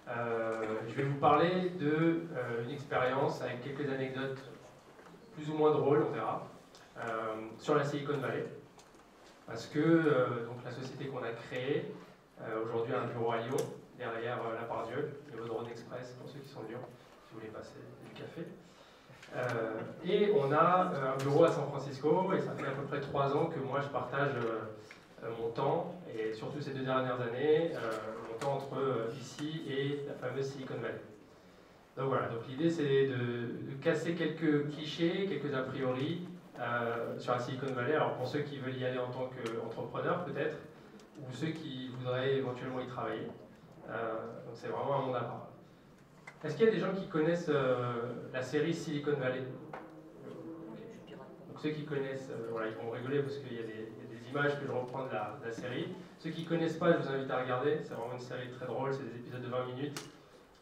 Je vais vous parler d'une expérience avec quelques anecdotes plus ou moins drôles, on verra, sur la Silicon Valley. Parce que donc la société qu'on a créée, aujourd'hui a un bureau à Lyon, derrière la Pardieu, le Drone Express pour ceux qui sont de Lyon, si vous voulez passer du café. Et on a un bureau à San Francisco, et ça fait à peu près 3 ans que moi je partage mon temps, et surtout ces 2 dernières années, mon temps entre ici et la fameuse Silicon Valley. Donc voilà, donc l'idée c'est de casser quelques clichés, quelques a priori sur la Silicon Valley. Alors pour ceux qui veulent y aller en tant qu'entrepreneur peut-être, ou ceux qui voudraient éventuellement y travailler. Donc c'est vraiment un monde à part. Est-ce qu'il y a des gens qui connaissent la série Silicon Valley? Donc ceux qui connaissent, voilà, ils vont rigoler parce qu'il y a des images que je reprends de la série. Ceux qui ne connaissent pas, je vous invite à regarder. C'est vraiment une série très drôle, c'est des épisodes de 20 minutes.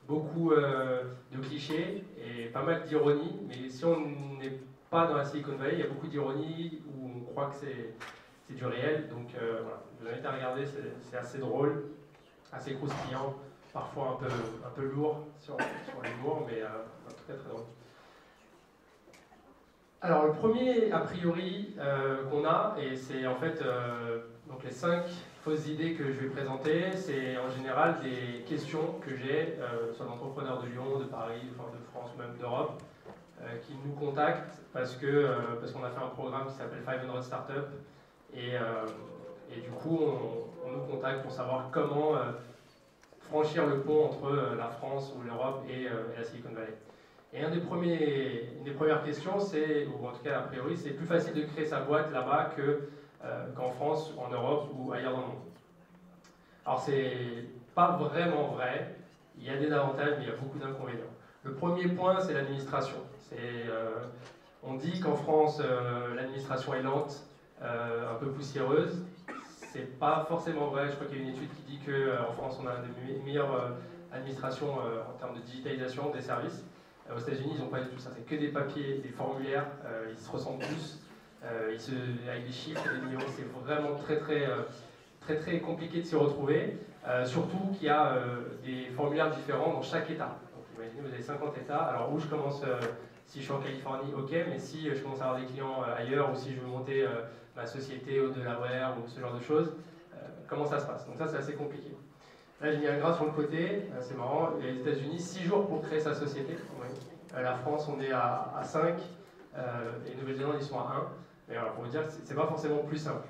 Beaucoup de clichés et pas mal d'ironie. Mais si on n'est pas dans la Silicon Valley, il y a beaucoup d'ironie où on croit que c'est du réel. Donc voilà, je vous invite à regarder, c'est assez drôle, assez croustillant, parfois un peu lourd sur l'humour, mais en tout cas très drôle. Alors le premier a priori qu'on a, et c'est en fait donc les 5 fausses idées que je vais présenter, c'est en général des questions que j'ai sur l'entrepreneur de Lyon, de Paris, enfin de France ou même d'Europe, qui nous contactent parce qu'on a fait un programme qui s'appelle 500 Startups, et du coup on nous contacte pour savoir comment franchir le pont entre la France ou l'Europe et la Silicon Valley. Et une des premières questions, c'est, ou en tout cas a priori, c'est plus facile de créer sa boîte là-bas qu'en France, en Europe ou ailleurs dans le monde. Alors c'est pas vraiment vrai, il y a des avantages mais il y a beaucoup d'inconvénients. Le premier point, c'est l'administration. On dit qu'en France, l'administration est lente, un peu poussiéreuse. C'est pas forcément vrai, je crois qu'il y a une étude qui dit qu'en France, on a une des meilleures administrations en termes de digitalisation des services. Aux États-Unis, ils n'ont pas du tout ça, c'est que des papiers, des formulaires, ils se ressemblent tous, avec des chiffres, des numéros, c'est vraiment très compliqué de s'y retrouver, surtout qu'il y a des formulaires différents dans chaque État. Donc imaginez, vous avez 50 États, alors où je commence, si je suis en Californie, ok, mais si je commence à avoir des clients ailleurs, ou si je veux monter ma société au Delaware, ou ce genre de choses, comment ça se passe? Donc ça, c'est assez compliqué. Là, j'ai mis un gras sur le côté, c'est marrant. Les États-Unis, 6 jours pour créer sa société. La France, on est à 5, et Nouvelle-Zélande, ils sont à 1. Mais voilà, pour vous dire, c'est pas forcément plus simple.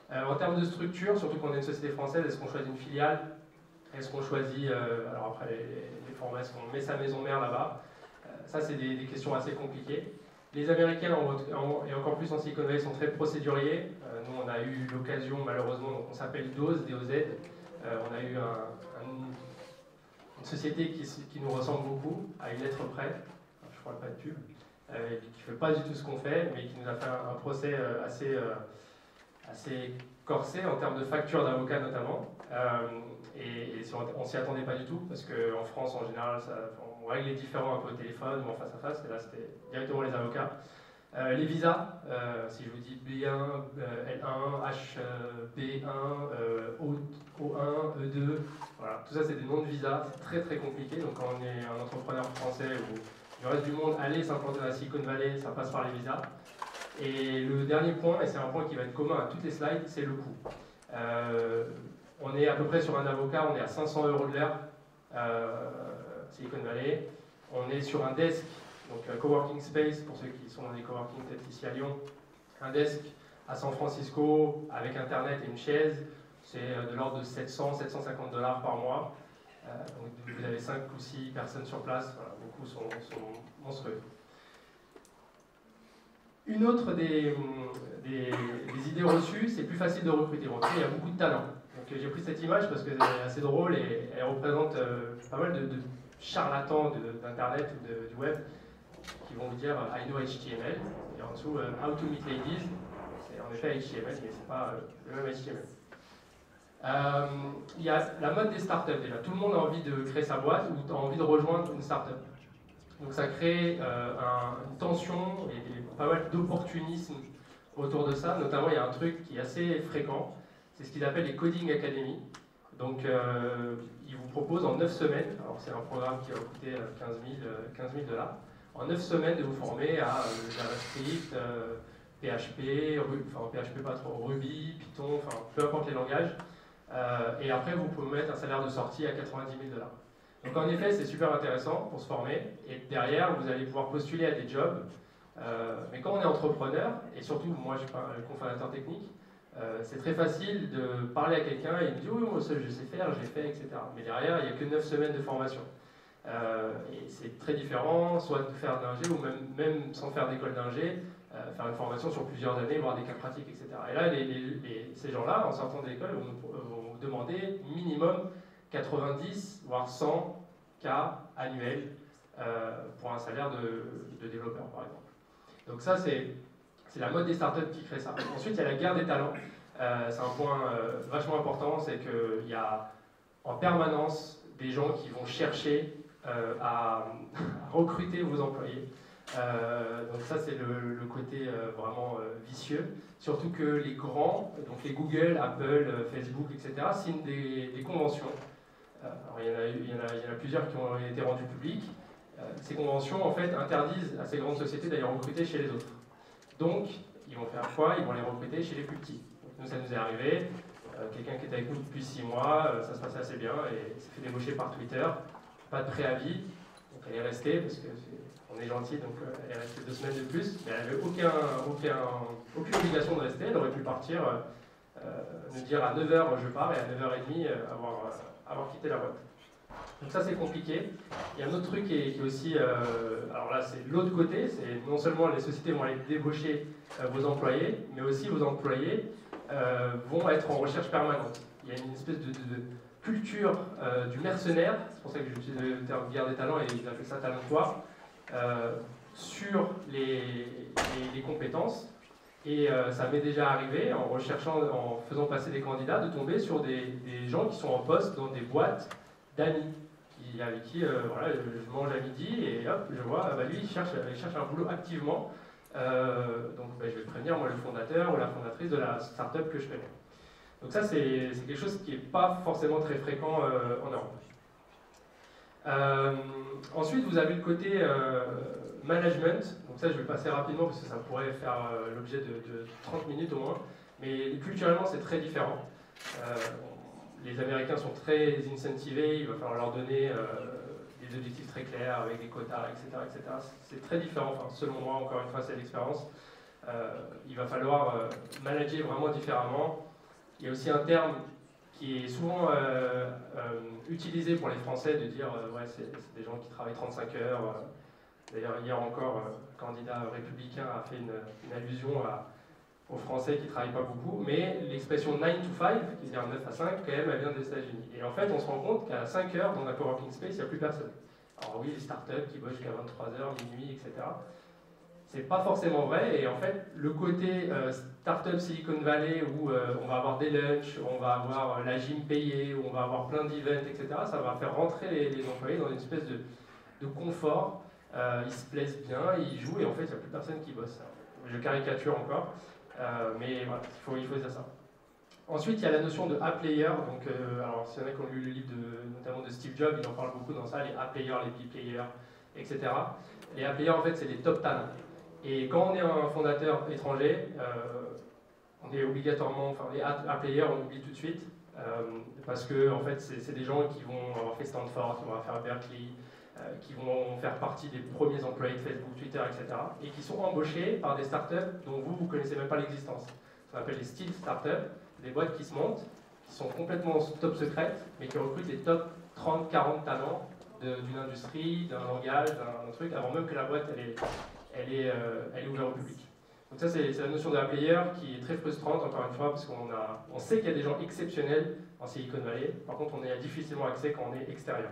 En termes de structure, surtout quand on est une société française, est-ce qu'on choisit une filiale? Est-ce qu'on choisit, alors après les formats, est-ce qu'on met sa maison mère là-bas? Ça, c'est des questions assez compliquées. Les Américains, et encore plus en Silicon Valley, sont très procéduriers. Nous, on a eu l'occasion, malheureusement, donc on s'appelle DOZ, D-O-Z. On a eu une société qui nous ressemble beaucoup, à une lettre près, je ne parle pas de pub, qui ne fait pas du tout ce qu'on fait, mais qui nous a fait un procès assez corsé en termes de facture d'avocat notamment. Et on ne s'y attendait pas du tout, parce qu'en France, en général, on règle les différends un peu au téléphone ou en face à face, et là c'était directement les avocats. Les visas, si je vous dis B1, L1, HB1, O1, E2, voilà, tout ça c'est des noms de visas, c'est très compliqué. Donc quand on est un entrepreneur français ou du reste du monde, aller s'implanter dans la Silicon Valley, ça passe par les visas. Et le dernier point, et c'est un point qui va être commun à toutes les slides, c'est le coût. On est à peu près sur un avocat, on est à 500 € de l'heure, Silicon Valley. On est sur un desk, donc un coworking space, pour ceux qui sont dans des coworking peut-être ici à Lyon, un desk à San Francisco avec internet et une chaise, c'est de l'ordre de 700-750 $ par mois. Donc vous avez 5 ou 6 personnes sur place, voilà, beaucoup sont monstrueux. Une autre des idées reçues, c'est plus facile de recruter. Bon, il y a beaucoup de talent. Donc j'ai pris cette image parce qu'elle est assez drôle et elle représente pas mal de charlatans d'internet ou du web qui vont vous dire I know HTML, et en dessous How to meet ladies, c'est en effet HTML, mais c'est pas le même HTML. Il y a la mode des startups déjà. Tout le monde a envie de créer sa boîte ou a envie de rejoindre une startup. Donc ça crée une tension et pas mal d'opportunisme autour de ça. Notamment, il y a un truc qui est assez fréquent, c'est ce qu'ils appellent les coding academy. Donc, ils vous proposent en 9 semaines, alors c'est un programme qui va vous coûter 15 000 $, en 9 semaines de vous former à JavaScript, PHP, enfin PHP pas trop, Ruby, Python, enfin peu importe les langages. Et après, vous pouvez mettre un salaire de sortie à 90 000 $. Donc en effet, c'est super intéressant pour se former. Et derrière, vous allez pouvoir postuler à des jobs. Mais quand on est entrepreneur, et surtout moi je suis pas un cofondateur technique, c'est très facile de parler à quelqu'un et il me dit oui, moi ça je sais faire, j'ai fait, etc. Mais derrière, il n'y a que 9 semaines de formation. Et c'est très différent, soit de faire de l'ingé ou même sans faire d'école d'ingé, faire une formation sur plusieurs années, voir des cas pratiques, etc. Et là, ces gens-là, en sortant de l'école, vont vous demander minimum 90, voire 100 cas annuels pour un salaire de développeur, par exemple. Donc ça, c'est la mode des startups qui crée ça. Ensuite, il y a la guerre des talents. C'est un point vachement important, c'est qu'il y a en permanence des gens qui vont chercher à recruter vos employés. Donc ça, c'est le côté vraiment vicieux. Surtout que les grands, donc les Google, Apple, Facebook, etc., signent des conventions. Alors, il y en a plusieurs qui ont été rendues publiques. Ces conventions, en fait, interdisent à ces grandes sociétés d'aller recruter chez les autres. Donc, ils vont faire quoi? Ils vont les recruter chez les plus petits. Donc, nous, ça nous est arrivé. Quelqu'un qui était avec nous depuis 6 mois, ça se passait assez bien, et s'est fait débaucher par Twitter. Pas de préavis. Donc, elle est restée, parce qu'on est gentil, donc elle est restée 2 semaines de plus. Mais elle n'avait aucune obligation de rester. Elle aurait pu partir, nous dire à 9h je pars, et à 9h30 avoir quitté la boîte. Donc ça c'est compliqué. Il y a un autre truc qui est aussi, alors là c'est l'autre côté, c'est non seulement les sociétés vont aller débaucher vos employés, mais aussi vos employés vont être en recherche permanente. Il y a une espèce de culture du mercenaire, c'est pour ça que j'utilise le terme guerre des talents et ils appellent ça talentoir, sur les compétences. Et ça m'est déjà arrivé, en faisant passer des candidats, de tomber sur des gens qui sont en poste dans des boîtes d'amis, avec qui voilà, je mange à midi et hop, je vois, bah, lui il cherche un boulot activement. Donc bah, je vais prévenir moi le fondateur ou la fondatrice de la startup que je connais. Donc ça c'est quelque chose qui n'est pas forcément très fréquent en Europe. Ensuite vous avez le côté management, donc ça je vais passer rapidement parce que ça pourrait faire l'objet de 30 minutes au moins, mais culturellement c'est très différent. Les Américains sont très incentivés, il va falloir leur donner des objectifs très clairs avec des quotas, etc. etc. C'est très différent, enfin, selon moi, encore une fois, c'est l'expérience. Il va falloir manager vraiment différemment. Il y a aussi un terme qui est souvent utilisé pour les Français de dire ouais, c'est des gens qui travaillent 35 heures. D'ailleurs, hier encore, un candidat républicain a fait une allusion aux Français qui ne travaillent pas beaucoup, mais l'expression 9 to 5, qui veut dire 9 à 5, quand même, elle vient des États-Unis. Et en fait, on se rend compte qu'à 5 heures, dans un coworking space, il n'y a plus personne. Alors oui, les startups qui bossent jusqu'à 23h, minuit, etc. C'est pas forcément vrai, et en fait, le côté startup Silicon Valley, où on va avoir des lunchs, on va avoir la gym payée, où on va avoir plein d'events, etc., ça va faire rentrer les employés dans une espèce de confort. Ils se plaisent bien, ils jouent, et en fait, il n'y a plus personne qui bosse. Je caricature encore. Mais voilà, il faut dire ça. Ensuite, il y a la notion de A-player. Donc, alors, s'il y en a qui ont lu le livre notamment de Steve Jobs, il en parle beaucoup dans ça, les A-players, les B-players, etc. Les A-players, en fait, c'est les top talents. Et quand on est un fondateur étranger, on est obligatoirement, enfin, les A-players, on oublie tout de suite, parce que, en fait, c'est des gens qui vont avoir fait Stanford, qui vont avoir fait Berkeley, qui vont faire partie des premiers employés de Facebook, Twitter, etc. et qui sont embauchés par des startups dont vous ne connaissez même pas l'existence. On appelle les stealth startups, des boîtes qui se montent, qui sont complètement top secrètes, mais qui recrutent les top 30-40 talents d'une industrie, d'un langage, d'un truc, avant même que la boîte elle est ouverte au public. Donc ça, c'est la notion de la player qui est très frustrante, encore une fois, parce qu'on sait qu'il y a des gens exceptionnels en Silicon Valley, par contre on y a difficilement accès quand on est extérieur.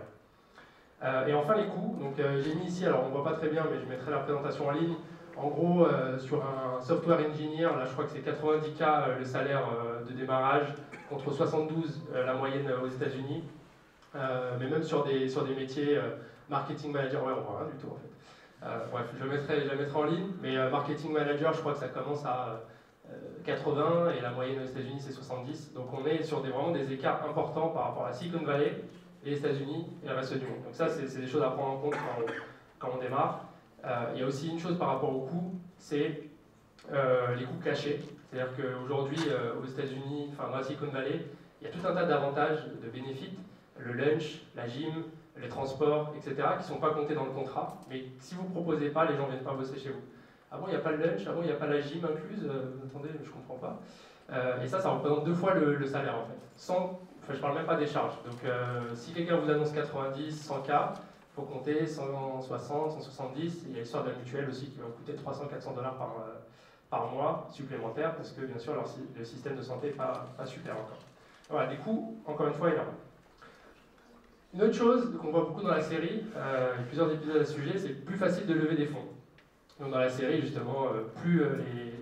Et enfin les coûts, donc j'ai mis ici, alors on ne voit pas très bien mais je mettrai la présentation en ligne, en gros sur un software engineer, là je crois que c'est 90K le salaire de démarrage, contre 72 la moyenne aux États-Unis, mais même sur des métiers marketing manager, ouais on voit rien du tout en fait. Bref, je la mettrai en ligne, mais marketing manager je crois que ça commence à 80 et la moyenne aux États-Unis c'est 70. Donc on est sur vraiment des écarts importants par rapport à Silicon Valley, les États-Unis et le reste du monde. Donc ça c'est des choses à prendre en compte quand on démarre. Il y a aussi une chose par rapport aux coûts, c'est les coûts cachés. C'est-à-dire qu'aujourd'hui aux États-Unis, enfin dans la Silicon Valley, il y a tout un tas d'avantages, de bénéfices, le lunch, la gym, les transports, etc., qui ne sont pas comptés dans le contrat. Mais si vous ne proposez pas, les gens ne viennent pas bosser chez vous. Ah bon, il n'y a pas le lunch, ah bon, il n'y a pas la gym incluse, attendez, je ne comprends pas. Et ça représente 2 fois le salaire en fait. Enfin, je ne parle même pas des charges. Donc si quelqu'un vous annonce 90, 100K, il faut compter 160, 170. Il y a l'histoire de la mutuelle aussi qui va vous coûter 300, 400 dollars par mois supplémentaires parce que bien sûr le système de santé n'est pas super encore. Voilà, des coûts, encore une fois, énormes. Une autre chose qu'on voit beaucoup dans la série, il y a plusieurs épisodes à ce sujet, c'est plus facile de lever des fonds. Donc dans la série, justement, plus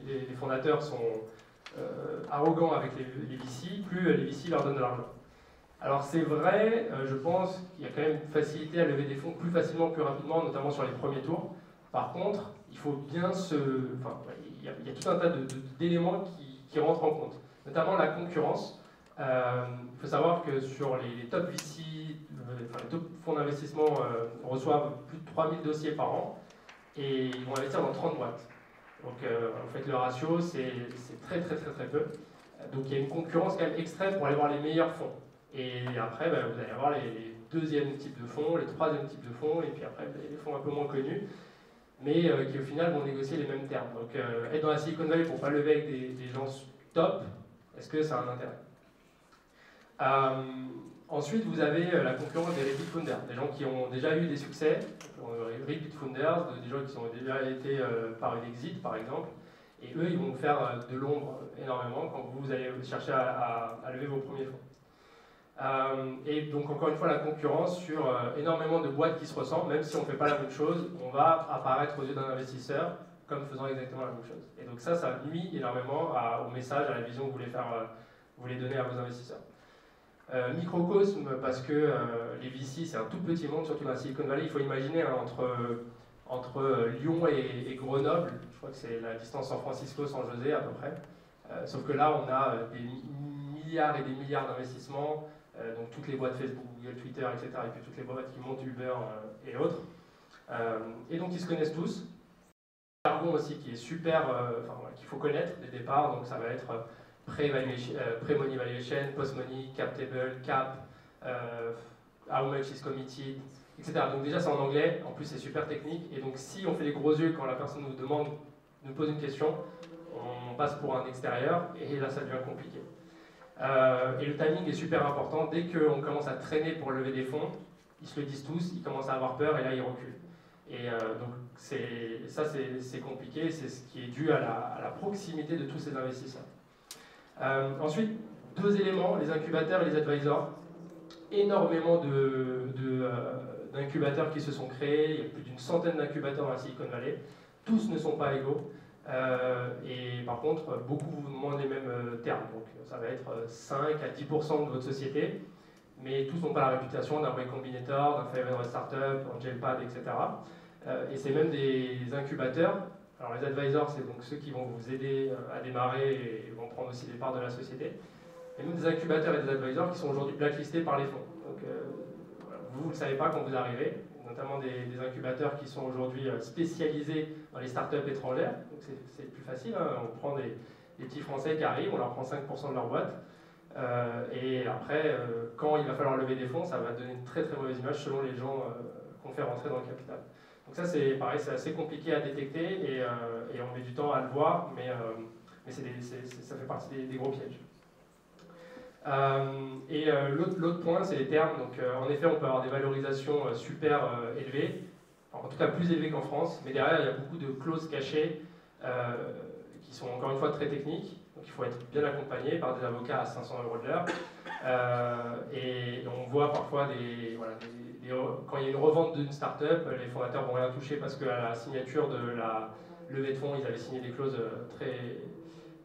les fondateurs sont arrogants avec les VC, plus les VC leur donnent de l'argent. Alors c'est vrai, je pense qu'il y a quand même une facilité à lever des fonds plus facilement, plus rapidement, notamment sur les premiers tours. Par contre, il faut bien il y a tout un tas d'éléments qui rentrent en compte, notamment la concurrence. Il faut savoir que sur les top VC, les top fonds d'investissement reçoivent plus de 3000 dossiers par an et ils vont investir dans 30 boîtes. Donc en fait le ratio c'est très peu. Donc il y a une concurrence quand même extrême pour aller voir les meilleurs fonds. Et après vous allez avoir les deuxièmes types de fonds, les troisièmes types de fonds et puis après les fonds un peu moins connus mais qui au final vont négocier les mêmes termes. Donc être dans la Silicon Valley pour ne pas lever avec des gens top, est-ce que ça a un intérêt? Ensuite, vous avez la concurrence des repeat founders, des gens qui ont déjà eu des succès, repeat founders, des gens qui ont déjà été par une exit par exemple, et eux ils vont vous faire de l'ombre énormément quand vous allez chercher à lever vos premiers fonds. Et donc encore une fois la concurrence sur énormément de boîtes qui se ressemblent, même si on ne fait pas la même chose, on va apparaître aux yeux d'un investisseur comme faisant exactement la même chose. Et donc ça nuit énormément au message, à la vision que vous voulez donner à vos investisseurs. Microcosme parce que les VC c'est un tout petit monde, surtout dans la Silicon Valley. Il faut imaginer entre Lyon et Grenoble, je crois que c'est la distance San Francisco-San José à peu près. Sauf que là on a des milliards et des milliards d'investissements, donc toutes les boîtes Facebook, Google, Twitter, etc. Et puis toutes les boîtes qui montent Uber et autres. Et donc ils se connaissent tous. Jargon aussi qui est super, qu'il faut connaître dès le départ, donc ça va être pre-money valuation, post-money, cap table, cap, how much is committed, etc. Donc déjà c'est en anglais, en plus c'est super technique, et donc si on fait les gros yeux quand la personne nous pose une question, on passe pour un extérieur, et là ça devient compliqué. Et le timing est super important, dès qu'on commence à traîner pour lever des fonds, ils se le disent tous, ils commencent à avoir peur, et là ils reculent. Et donc c'est compliqué, c'est ce qui est dû à la proximité de tous ces investisseurs. Ensuite, 2 éléments, les incubateurs et les advisors. Énormément d'incubateurs qui se sont créés, il y a plus d'une centaine d'incubateurs dans la Silicon Valley. Tous ne sont pas égaux, et par contre, beaucoup vous demandent les mêmes termes. Donc ça va être 5 à 10% de votre société, mais tous n'ont pas la réputation d'un Way Combinator, d'un 500 Startup, Angelpad, etc. Et c'est même des incubateurs. Alors les advisors, c'est donc ceux qui vont vous aider à démarrer et vont prendre aussi des parts de la société. Et même des incubateurs et des advisors qui sont aujourd'hui blacklistés par les fonds. Donc vous ne le savez pas quand vous arrivez, notamment des incubateurs qui sont aujourd'hui spécialisés dans les startups étrangères. Donc c'est plus facile, hein. On prend des petits Français qui arrivent, on leur prend 5% de leur boîte. Et après, quand il va falloir lever des fonds, ça va donner une très mauvaise image selon les gens qu'on fait rentrer dans le capital. Donc ça c'est pareil, c'est assez compliqué à détecter et on met du temps à le voir, mais ça fait partie des gros pièges. L'autre point c'est les termes, donc en effet on peut avoir des valorisations super élevées, en tout cas plus élevées qu'en France, mais derrière il y a beaucoup de clauses cachées qui sont encore une fois très techniques, donc il faut être bien accompagné par des avocats à 500 € de l'heure, et on voit parfois quand il y a une revente d'une start-up, les fondateurs vont rien toucher parce qu'à la signature de la levée de fonds, ils avaient signé des clauses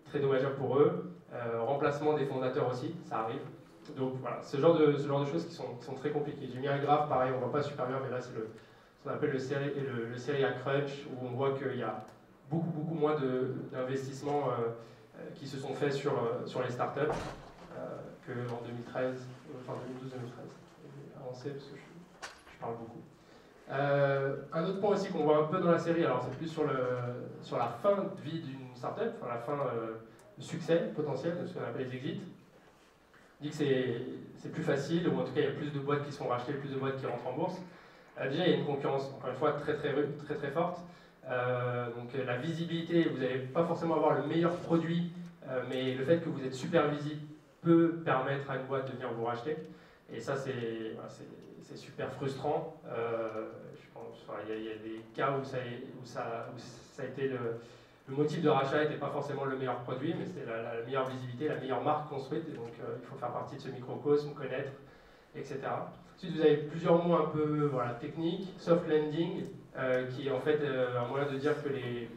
très dommageables pour eux. Remplacement des fondateurs aussi, ça arrive. Donc voilà, ce genre de choses qui sont très compliquées. J'ai mis un graphe, pareil, on ne voit pas super bien, mais là c'est ce qu'on appelle le Seria Crunch, où on voit qu'il y a beaucoup moins d'investissements qui se sont faits sur les startups, qu'en 2013, enfin 2012-2013, j'ai avancé parce que je parle beaucoup. Un autre point aussi qu'on voit un peu dans la série, alors c'est plus sur la fin de vie d'une startup, enfin la fin de succès potentiel, de ce qu'on appelle les exits. On dit que c'est plus facile, ou en tout cas il y a plus de boîtes qui sont rachetées, plus de boîtes qui rentrent en bourse. Déjà il y a une concurrence, encore une fois, très forte. Donc la visibilité, vous n'allez pas forcément avoir le meilleur produit, mais le fait que vous êtes super visible peut permettre à une boîte de venir vous racheter. Et ça c'est super frustrant. Je pense, enfin, il y a des cas où ça a été le motif de rachat n'était pas forcément le meilleur produit, mais c'était la meilleure visibilité, la meilleure marque construite. Et donc il faut faire partie de ce microcosme, connaître, etc. Ensuite, vous avez plusieurs mots un peu techniques. Soft landing, qui est en fait un moyen de dire que les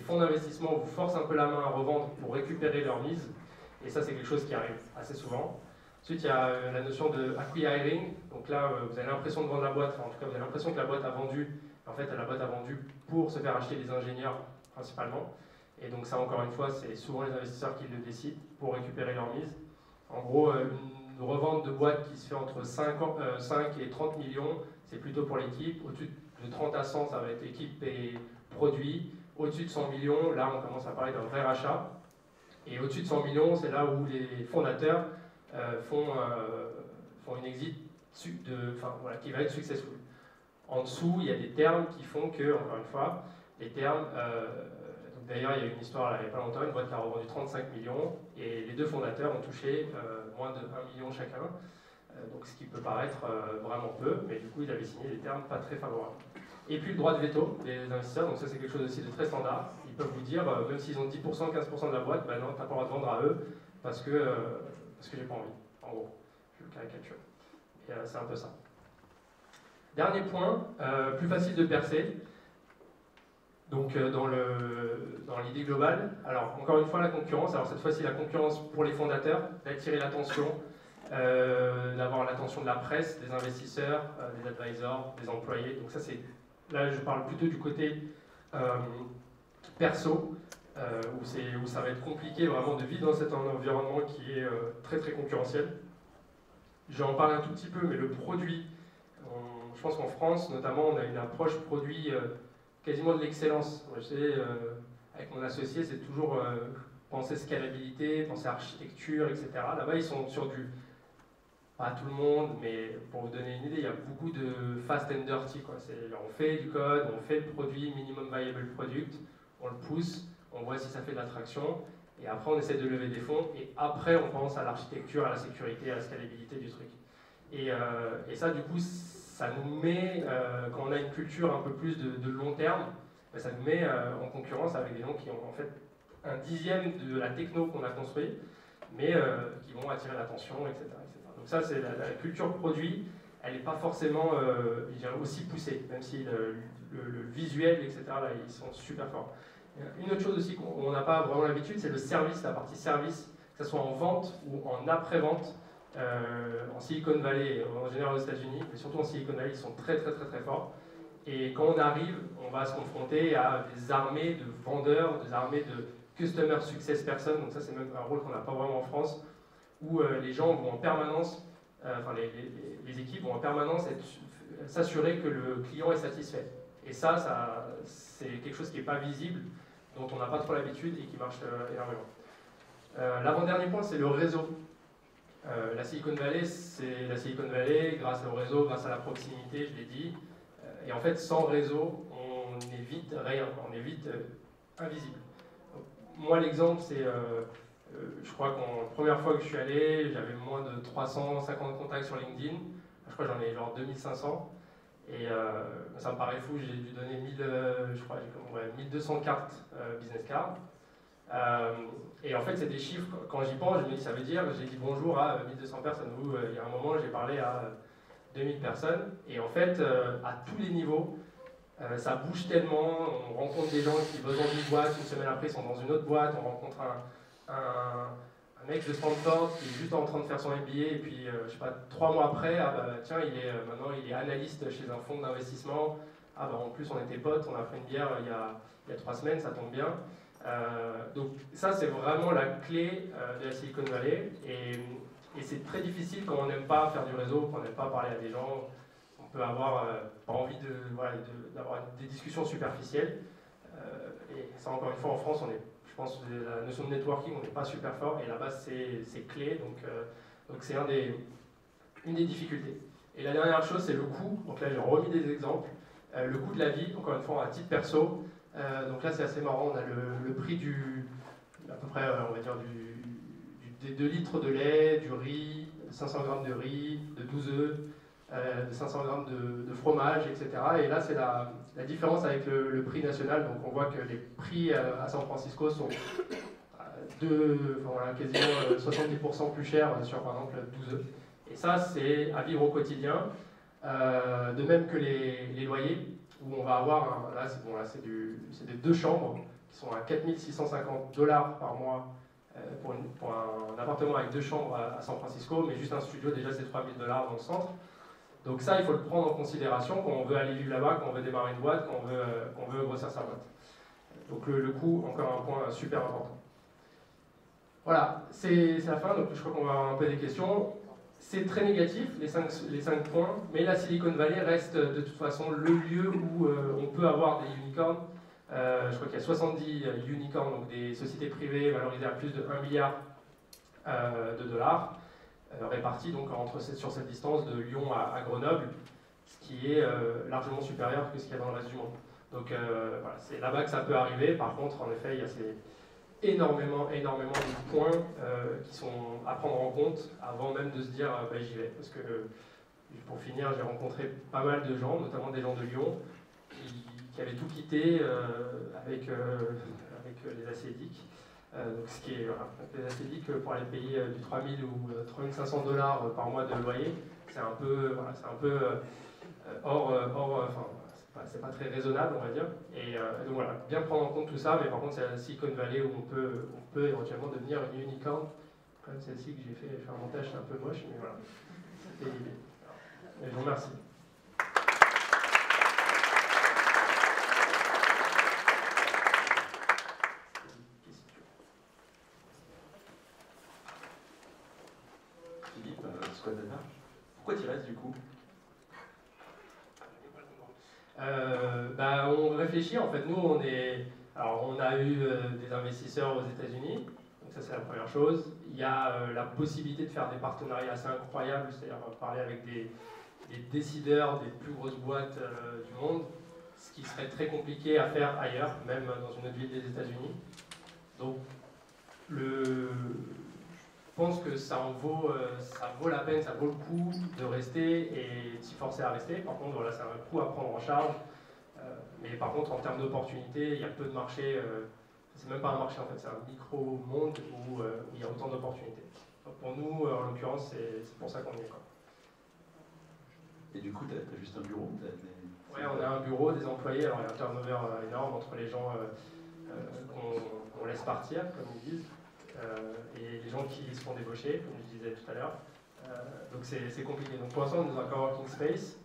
fonds d'investissement vous forcent un peu la main à revendre pour récupérer leur mise. Et ça, c'est quelque chose qui arrive assez souvent. Ensuite, il y a la notion de acquiring. Donc là, vous avez l'impression de vendre la boîte, enfin, en tout cas, vous avez l'impression que la boîte a vendu. En fait, la boîte a vendu pour se faire acheter des ingénieurs, principalement. Et donc ça, encore une fois, c'est souvent les investisseurs qui le décident pour récupérer leur mise. En gros, une revente de boîte qui se fait entre 5 et 30 millions, c'est plutôt pour l'équipe. Au-dessus de 30 à 100, ça va être équipe et produit. Au-dessus de 100 millions, là, on commence à parler d'un vrai rachat. Et au-dessus de 100 millions, c'est là où les fondateurs font une exit qui va être successful. En dessous, il y a des termes qui font que, encore une fois, les termes... D'ailleurs, il y a eu une histoire là, il n'y a pas longtemps, une boîte qui a revendu 35 millions, et les deux fondateurs ont touché moins de 1 million chacun, donc ce qui peut paraître vraiment peu, mais du coup, ils avaient signé des termes pas très favorables. Et puis le droit de veto des investisseurs, donc ça c'est quelque chose aussi de très standard. Ils peuvent vous dire, même s'ils ont 10%, 15% de la boîte, non, tu n'as pas le droit de vendre à eux parce que j'ai pas envie, en gros. Je caricature. Et c'est un peu ça. Dernier point, plus facile de percer. Donc dans l'idée globale, alors encore une fois la concurrence, alors cette fois-ci la concurrence pour les fondateurs, d'attirer l'attention, d'avoir l'attention de la presse, des investisseurs, des advisors, des employés. Donc ça c'est, là je parle plutôt du côté perso, où ça va être compliqué vraiment de vivre dans cet environnement qui est très concurrentiel. Je vais en parler un tout petit peu, mais le produit, je pense qu'en France notamment on a une approche produit quasiment de l'excellence. Je sais, avec mon associé, c'est toujours penser scalabilité, penser architecture, etc. Là-bas, ils sont sur du... Pas tout le monde, mais pour vous donner une idée, il y a beaucoup de fast and dirty, quoi. On fait du code, on fait le produit, minimum viable product, on le pousse, on voit si ça fait de l'attraction, et après on essaie de lever des fonds, et après on pense à l'architecture, à la sécurité, à la scalabilité du truc. Et ça, du coup, ça nous met, quand on a une culture un peu plus de long terme, ça nous met en concurrence avec des gens qui ont en fait un dixième de la techno qu'on a construit, mais qui vont attirer l'attention, etc., etc. Donc ça, c'est la culture produit, elle n'est pas forcément aussi poussée, même si le visuel, etc., là, ils sont super forts. Une autre chose aussi qu'on n'a pas vraiment l'habitude, c'est le service, la partie service, que ce soit en vente ou en après-vente. En Silicon Valley, en général aux États-Unis, mais surtout en Silicon Valley, ils sont très forts. Et quand on arrive, on va se confronter à des armées de vendeurs, des armées de customer success person, donc ça c'est même un rôle qu'on n'a pas vraiment en France, où les gens vont en permanence, les équipes vont en permanence s'assurer que le client est satisfait. Et ça c'est quelque chose qui n'est pas visible, dont on n'a pas trop l'habitude et qui marche énormément. L'avant-dernier point, c'est le réseau. La Silicon Valley, c'est la Silicon Valley grâce au réseau, grâce à la proximité, je l'ai dit. Et en fait, sans réseau, on est vite rien, on est vite invisible. Moi, l'exemple, c'est, je crois qu'en la première fois que je suis allé, j'avais moins de 350 contacts sur LinkedIn. Je crois que j'en ai genre 2500. Et ça me paraît fou, j'ai dû donner 1200 cartes business card. Et en fait, c'est des chiffres, quand j'y pense, je me dis, ça veut dire, j'ai dit bonjour à 1200 personnes. Il y a un moment, j'ai parlé à 2000 personnes. Et en fait, à tous les niveaux, ça bouge tellement. On rencontre des gens qui bossent dans une boîte, une semaine après, ils sont dans une autre boîte. On rencontre un mec de Stanford qui est juste en train de faire son MBA. Et puis, je sais pas, 3 mois après, tiens, maintenant, il est analyste chez un fonds d'investissement. En plus, on était potes, on a pris une bière il y a 3 semaines, ça tombe bien. Donc ça, c'est vraiment la clé de la Silicon Valley. Et c'est très difficile quand on n'aime pas faire du réseau, quand on n'aime pas parler à des gens. On peut avoir pas envie d'avoir des discussions superficielles. Et ça, encore une fois, en France, je pense que la notion de networking, on n'est pas super fort. Et là-bas, c'est clé. Donc c'est une des difficultés. Et la dernière chose, c'est le coût. Donc là, j'ai remis des exemples. Le coût de la vie, encore une fois, à titre perso. Donc là, c'est assez marrant. On a le prix à peu près, on va dire, des 2 litres de lait, du riz, de 500 grammes de riz, de 12 œufs, de 500 grammes de fromage, etc. Et là, c'est la différence avec le prix national. Donc on voit que les prix à San Francisco sont quasiment 70% plus chers sur, par exemple, 12 œufs. Et ça, c'est à vivre au quotidien. De même que les loyers, où on va avoir, c'est des 2 chambres qui sont à 4 650 $ par mois pour un appartement avec 2 chambres à San Francisco, mais juste un studio, déjà c'est 3 000 $ dans le centre. Donc ça, il faut le prendre en considération quand on veut aller vivre là-bas, quand on veut démarrer une boîte, quand on veut grossir sa boîte. Donc le coût, encore un point super important. Voilà, c'est la fin, donc je crois qu'on va avoir un peu des questions. C'est très négatif, les 5 points, mais la Silicon Valley reste de toute façon le lieu où on peut avoir des unicorns. Je crois qu'il y a 70 unicorns, donc des sociétés privées valorisées à plus de 1 milliard de dollars, répartis donc sur cette distance de Lyon à Grenoble, ce qui est largement supérieur que ce qu'il y a dans le reste du monde. Donc voilà, c'est là-bas que ça peut arriver. Par contre, en effet, il y a énormément de points qui sont à prendre en compte avant même de se dire bah, j'y vais. Parce que pour finir, j'ai rencontré pas mal de gens, notamment des gens de Lyon, qui avaient tout quitté avec les acédiques. Donc ce qui est les acédiques pour aller payer du 3 000 ou 3 500 $ par mois de loyer, c'est un peu, c'est pas très raisonnable, on va dire. Et donc voilà, bien prendre en compte tout ça, mais par contre, c'est la Silicon Valley où on peut éventuellement devenir une unicorn. Comme celle-ci que j'ai fait un montage, c'est un peu moche, mais voilà. C'était l'idée. Je vous remercie. Philippe, Squad Data, pourquoi tu restes du coup? On réfléchit, en fait, nous on a eu des investisseurs aux États-Unis, donc ça c'est la première chose. Il y a la possibilité de faire des partenariats assez incroyables, c'est-à-dire parler avec des décideurs des plus grosses boîtes du monde, ce qui serait très compliqué à faire ailleurs, même dans une autre ville des États-Unis. Donc je pense que ça vaut la peine, ça vaut le coup de rester et de s'y forcer à rester. Par contre, voilà, c'est un coût à prendre en charge. Mais par contre, en termes d'opportunités, il y a peu de marchés. C'est même pas un marché en fait, c'est un micro-monde où il y a autant d'opportunités. Pour nous, en l'occurrence, c'est pour ça qu'on y est. Quoi. Et du coup, tu as juste un bureau? Oui, on a un bureau, des employés. Alors il y a un turnover énorme entre les gens qu'on laisse partir, comme ils disent. Et les gens qui se font débaucher, comme je disais tout à l'heure. Donc c'est compliqué. Donc pour l'instant, on est dans un coworking space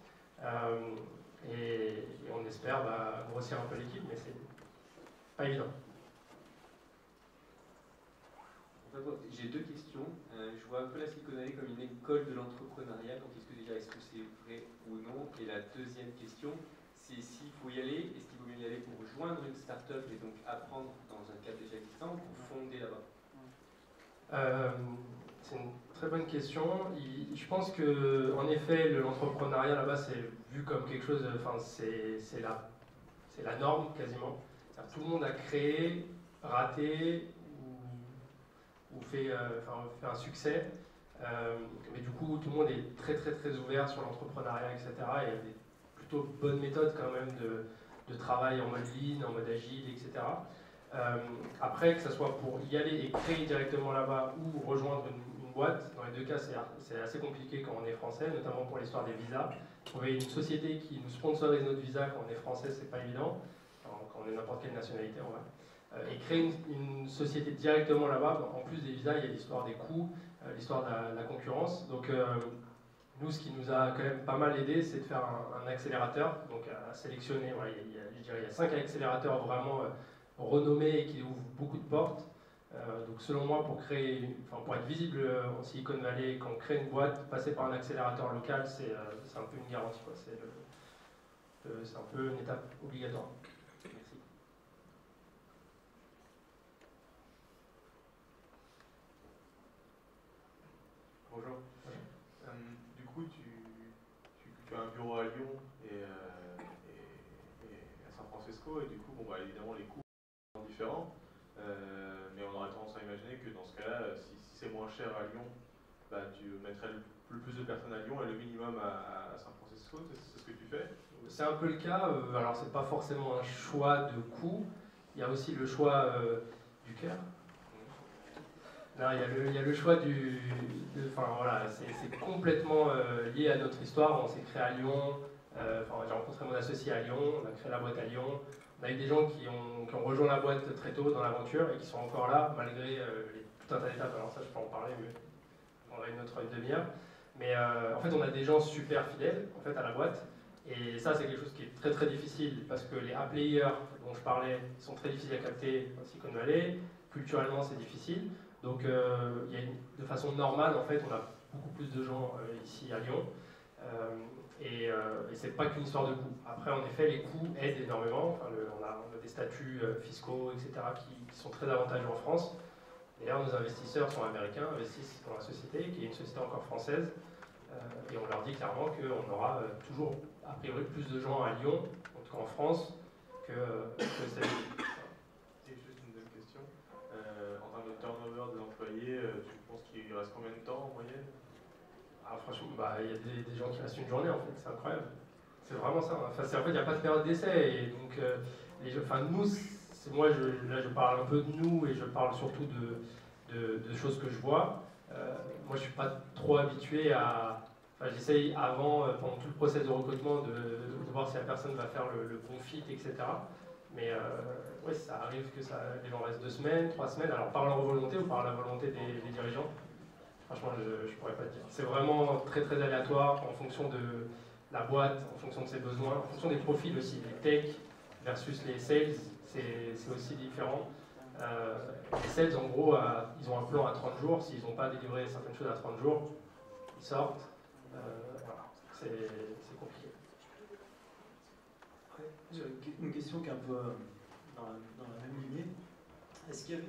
et on espère grossir un peu l'équipe, mais c'est pas évident. J'ai 2 questions. Je vois un peu la Silicon Valley comme une école de l'entrepreneuriat. Donc est-ce que c'est vrai ou non? Et la deuxième question, c'est s'il faut y aller, est-ce qu'il vaut mieux y aller pour rejoindre une start-up et donc apprendre dans un cadre déjà existant ou pour fonder là-bas? C'est une très bonne question. Je pense que, en effet, l'entrepreneuriat là-bas, c'est vu comme quelque chose, c'est la norme quasiment. Tout le monde a créé, raté ou fait un succès. Mais du coup, tout le monde est très ouvert sur l'entrepreneuriat, etc. Et il y a des plutôt bonnes méthodes quand même de travail en mode lean, en mode agile, etc. Après, que ce soit pour y aller et créer directement là-bas ou rejoindre une boîte, dans les deux cas, c'est assez compliqué quand on est français, notamment pour l'histoire des visas. Trouver une société qui nous sponsorise notre visa quand on est français, c'est pas évident, quand on est n'importe quelle nationalité en vrai. Et créer une société directement là-bas, en plus des visas, il y a l'histoire des coûts, l'histoire de la concurrence. Donc, nous, ce qui nous a quand même pas mal aidé, c'est de faire un accélérateur, donc à sélectionner. Voilà, il y a 5 accélérateurs vraiment renommé et qui ouvre beaucoup de portes. Donc selon moi, pour être visible en Silicon Valley, quand on crée une boîte, passer par un accélérateur local, c'est un peu une garantie, quoi. C'est un peu une étape obligatoire. Merci. Bonjour. Du coup, tu as un bureau à Lyon et à San Francisco, et du coup, bon, bah, évidemment, les coûts sont différents. Mais on aurait tendance à imaginer que dans ce cas-là, si c'est moins cher à Lyon, bah, tu mettrais le plus de personnes à Lyon et le minimum à San Francisco. C'est ce que tu fais? C'est un peu le cas. Alors, c'est pas forcément un choix de coût. Il y a aussi le choix du cœur. Non, il y a le choix enfin voilà, c'est complètement lié à notre histoire. On s'est créé à Lyon. J'ai rencontré mon associé à Lyon. On a créé la boîte à Lyon. On a eu des gens qui ont rejoint la boîte très tôt dans l'aventure et qui sont encore là malgré tout un tas d'étapes. Alors ça, je peux en parler, mais on a une autre demi-heure. Mais en fait, on a des gens super fidèles en fait à la boîte. Et ça, c'est quelque chose qui est très très difficile parce que les A-players dont je parlais sont très difficiles à capter en Silicon Valley. Culturellement, c'est difficile. Donc, de façon normale, en fait, on a beaucoup plus de gens ici à Lyon. Et c'est pas qu'une histoire de coûts. Après, en effet, les coûts aident énormément. Enfin, on a des statuts fiscaux, etc., qui sont très avantageux en France. D'ailleurs, nos investisseurs sont américains, investissent dans la société, qui est une société encore française. Et on leur dit clairement qu'on aura toujours, a priori, plus de gens à Lyon, en tout cas en France, que c'est. Et juste une deuxième question. En termes de turnover des employés, tu penses qu'il reste combien de temps en moyenne? Franchement, il y a des gens qui restent une journée, en fait, c'est incroyable. C'est vraiment ça. Enfin, en fait, il n'y a pas de période d'essai. Et donc, nous, moi, là, je parle un peu de nous et je parle surtout de choses que je vois. Moi, je ne suis pas trop habitué à. Enfin, j'essaye avant, pendant tout le process de recrutement, de voir si la personne va faire le bon fit, etc. Mais ouais, ça arrive que les gens restent 2 semaines, 3 semaines, alors par leur volonté ou par la volonté des dirigeants. Franchement, je ne pourrais pas te dire. C'est vraiment très très aléatoire en fonction de la boîte, en fonction de ses besoins, en fonction des profils aussi. Les tech versus les sales, c'est aussi différent. Les sales, en gros, ils ont un plan à 30 jours. S'ils n'ont pas délivré certaines choses à 30 jours, ils sortent. Voilà, c'est compliqué. J'ai une question qui est un peu dans la même lignée. Est-ce qu'il y avait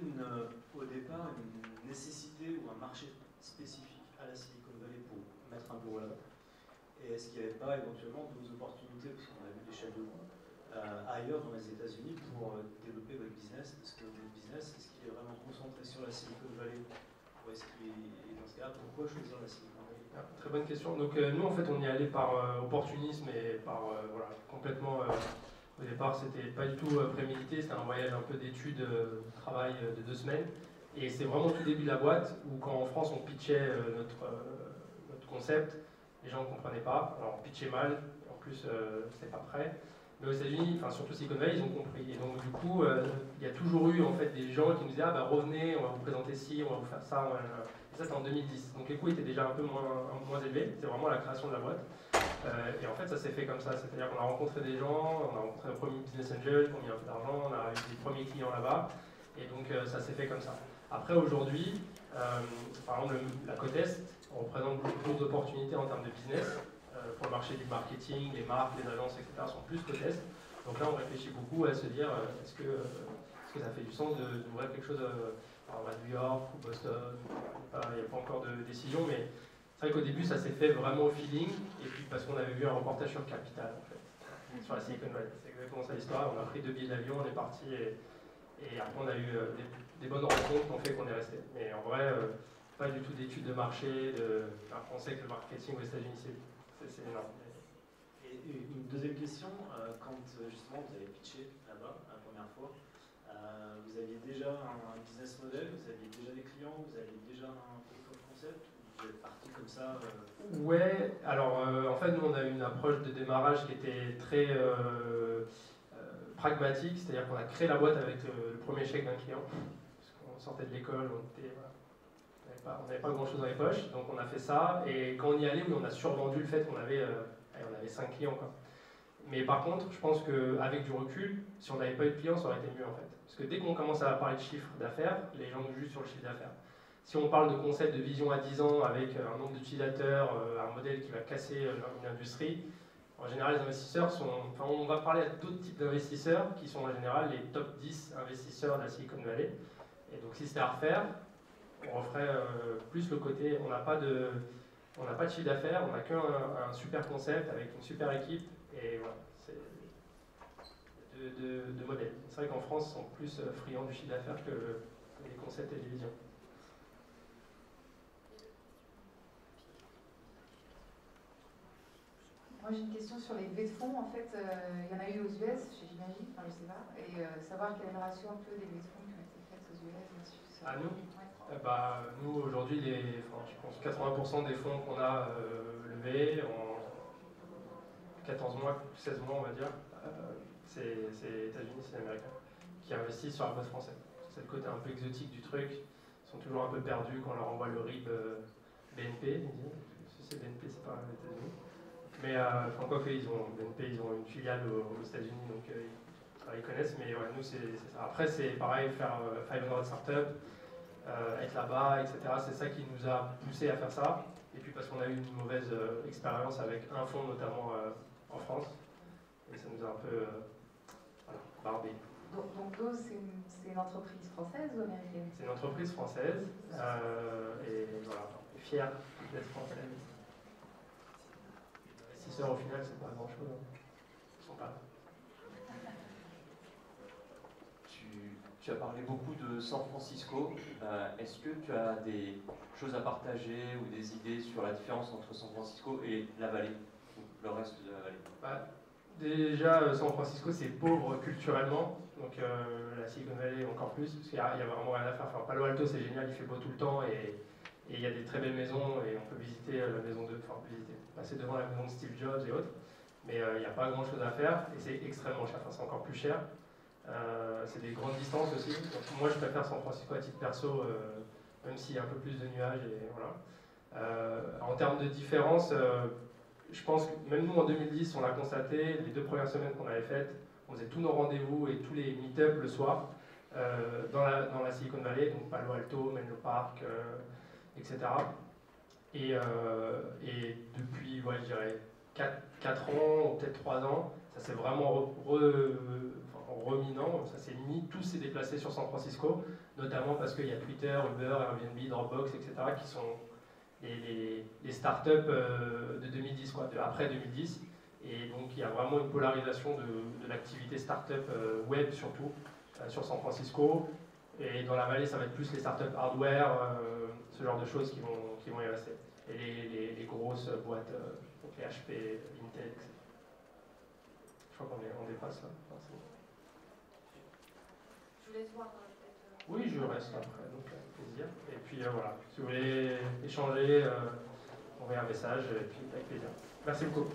au départ une nécessité ou un marché spécifique à la Silicon Valley pour mettre un bureau là-bas? Et est-ce qu'il n'y avait pas éventuellement d'autres opportunités, parce qu'on a vu des chefs de groupe, ailleurs dans les États-Unis pour développer votre business? Est-ce que votre business, est-ce qu'il est vraiment concentré sur la Silicon Valley? Ou est-ce qu'il est dans ce cas-là, pourquoi choisir la Silicon Valley? Très bonne question. Donc nous, en fait, on y allait par opportunisme et par complètement. Au départ, c'était pas du tout prémédité. C'était un voyage un peu d'études, travail de 2 semaines. Et c'est vraiment au tout début de la boîte où, quand en France, on pitchait notre concept, les gens ne comprenaient pas. Alors, on pitchait mal. En plus, c'était pas prêt. Mais aux États-Unis, enfin surtout Silicon Valley, ils ont compris. Et donc, du coup, il y a toujours eu en fait des gens qui nous disaient revenez, on va vous présenter ci, on va vous faire ça. Et ça, c'était en 2010. Donc les coûts étaient déjà un peu moins élevés. C'était vraiment la création de la boîte. Et en fait, ça s'est fait comme ça. C'est-à-dire qu'on a rencontré des gens, on a rencontré nos premiers business angels qui ont mis un peu d'argent, on a eu des premiers clients là-bas. Et donc, ça s'est fait comme ça. Après, aujourd'hui, par exemple, la côte Est représente beaucoup plus d'opportunités en termes de business. Pour le marché du marketing, les marques, les agences, etc. sont plus côte Est. Donc là, on réfléchit beaucoup à se dire est-ce que ça fait du sens d'ouvrir quelque chose à New York ou Boston? Il n'y a pas encore de décision, mais c'est vrai qu'au début, ça s'est fait vraiment au feeling, et puis parce qu'on avait vu un reportage sur Capital, en fait, sur la Silicon Valley. C'est exactement ça l'histoire. On a pris 2 billets d'avion, on est parti, et après on a eu des bonnes rencontres qui ont fait qu'on est resté. Mais en vrai, pas du tout d'études de marché. On sait que le marketing aux États-Unis, c'est énorme. Et une deuxième question, quand justement vous avez pitché là-bas la première fois, vous aviez déjà un business model, vous aviez déjà des clients, vous aviez déjà un proof of concept, ou vous êtes parti comme ça? Ouais, alors en fait nous on a eu une approche de démarrage qui était très pragmatique, c'est-à-dire qu'on a créé la boîte avec le premier chèque d'un client, parce qu'on sortait de l'école, on n'avait pas grand-chose dans les poches, donc on a fait ça, et quand on y allait, oui, on a survendu le fait qu'on avait 5 clients, quoi. Mais par contre, je pense qu'avec du recul, si on n'avait pas eu de clients, ça aurait été mieux en fait. Parce que dès qu'on commence à parler de chiffre d'affaires, les gens nous jugent sur le chiffre d'affaires. Si on parle de concept de vision à 10 ans avec un nombre d'utilisateurs, un modèle qui va casser une industrie, en général, les investisseurs sont. Enfin, on va parler à d'autres types d'investisseurs qui sont en général les top 10 investisseurs de la Silicon Valley. Et donc, si c'était à refaire, on referait plus le côté. On n'a pas de chiffre d'affaires, on n'a qu'un super concept avec une super équipe. Et voilà, c'est de modèles. C'est vrai qu'en France, ils sont plus friands du chiffre d'affaires que les concepts et les visions. Moi j'ai une question sur les levées de fonds. En fait, il y en a eu aux US, j'imagine, enfin je sais pas, et savoir quel est le ratio un peu des levées de fonds qui ont été faites aux US versus. À nous ouais. Nous aujourd'hui, je pense 80% des fonds qu'on a levés en 14 mois, 16 mois on va dire, c'est États-Unis, c'est américain, qui investissent sur la boîte française. C'est le côté un peu exotique du truc. Ils sont toujours un peu perdus quand on leur envoie le RIB BNP. Si c'est BNP, c'est pas les États-Unis. Mais enfin, quoi que BNP, ils ont une filiale aux États-Unis, donc ils connaissent. Mais ouais, nous, c'est ça. Après, c'est pareil, faire 500 startups, être là-bas, etc. C'est ça qui nous a poussé à faire ça. Et puis parce qu'on a eu une mauvaise expérience avec un fonds, notamment en France. Et ça nous a un peu barbé. Donc Dose, c'est une entreprise française ou américaine? C'est une entreprise française. Et voilà, on est fiers d'être français. Les investisseurs, au final, c'est pas grand-chose. Ils sont pas là. Tu as parlé beaucoup de San Francisco. Est-ce que tu as des choses à partager ou des idées sur la différence entre San Francisco et la vallée, ou le reste de la vallée? Déjà, San Francisco, c'est pauvre culturellement. Donc la Silicon Valley encore plus, parce qu'il n'y a vraiment rien à faire. Enfin, Palo Alto, c'est génial, il fait beau tout le temps et il y a des très belles maisons et on peut visiter la maison passer devant la maison de Steve Jobs et autres. Mais il n'y a pas grand chose à faire et c'est extrêmement cher, enfin, c'est encore plus cher. C'est des grandes distances aussi. Donc, moi, je préfère San Francisco à titre perso, même s'il y a un peu plus de nuages. Et voilà. En termes de différence, je pense que même nous en 2010, on l'a constaté, les 2 premières semaines qu'on avait faites, on faisait tous nos rendez-vous et tous les meet-up le soir dans la Silicon Valley, donc Palo Alto, Menlo Park, etc. Et depuis, ouais, je dirais 4 ans ou peut-être 3 ans, ça s'est vraiment reminant, ça s'est mis, tout s'est déplacé sur San Francisco, notamment parce qu'il y a Twitter, Uber, Airbnb, Dropbox, etc. qui sont les startups de 2010, quoi, après 2010. Et donc il y a vraiment une polarisation de l'activité startup web surtout sur San Francisco. Et dans la vallée, ça va être plus les startups hardware, ce genre de choses qui vont y rester. Et les grosses boîtes, donc les HP, Intel, etc. Je crois qu'on dépasse là. Enfin, Je vous laisse voir peut-être. oui, je reste après, donc avec plaisir. Et puis voilà, si vous voulez échanger, envoyez un message, et puis avec plaisir. Merci beaucoup.